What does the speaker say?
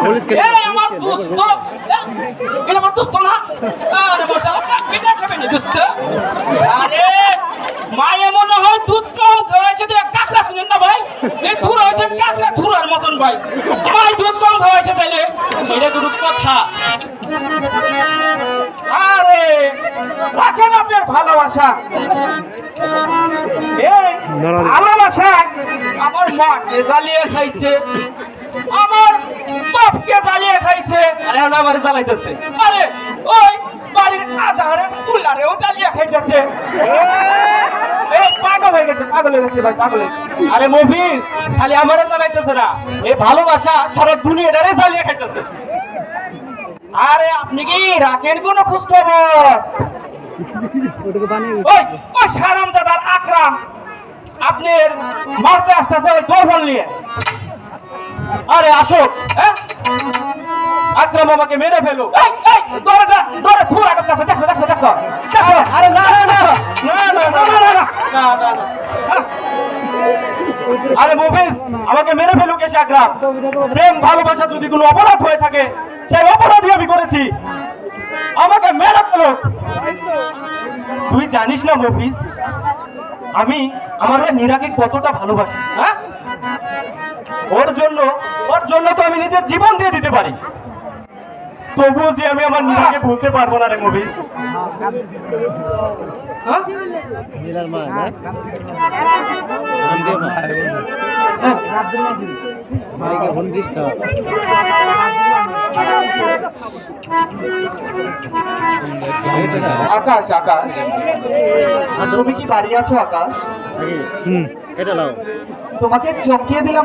এই আমার দোস্ত এটা আমার দোস্ত না আরে মজা এটা খাবে না দোস্ত আরে মায়ে মনে হয় দুধ কম খাওয়াইছে তো কাকড়া শুনেন না ভাই এই থুর হয়েছে কাকড়া থুরার মতন ভাই মাই দুধ কম খাওয়াইছে তাইলে এটা কোনো কথা আরে রাখেন আপনার ভালোবাসা এই ভালোবাসা আমার মাকে জ্বালিয়ে খাইছে আমার বাপকে জ্বালিয়ে খাইছে আরে আমারে জ্বালাইতেছে আরে ওই বাড়ির আধারে কুলারেও জ্বালিয়ে খাইতেছে পাগল হয়ে গেছে ভাই পাগল হয়ে গেছে আরে মফিজ খালি আমারে জ্বালাইতেছে না এই ভালোবাসা সারা দুনিয়াটারে জ্বালিয়ে খাইতেছে আরে আপনি কি রাখেন কোনো খোঁজ খবর ওই ওই হারামজাদার আকরাম আপনার মারতে আসতেছে ওই দরফল নিয়ে আরে আসো হ্যাঁ আকরাম আমাকে মেরে ফেলো এই এই দরে থুরা করতেছে দেখছো আরে না আরে মুভিস আমাকে মেরে ফেলুক এসে আকরাম প্রেম ভালোবাসা যদি কোনো অপরাধ হয়ে থাকে সেই অপরাধই আমি করেছি আমাকে মেরে ফেলুক তুই জানিস না মুভিস আমি আমার নীরাকে কতটা ভালোবাসি হ্যাঁ ওর জন্য তো আমি নিজের জীবন দিয়ে দিতে পারি তবুও যে আমি আমার নীরাকে ভুলতে পারবো না রে মুভিস আকাশ আকাশ তুমি কি বাড়ি আছো আকাশ? তোমাকে চমকিয়ে দিলাম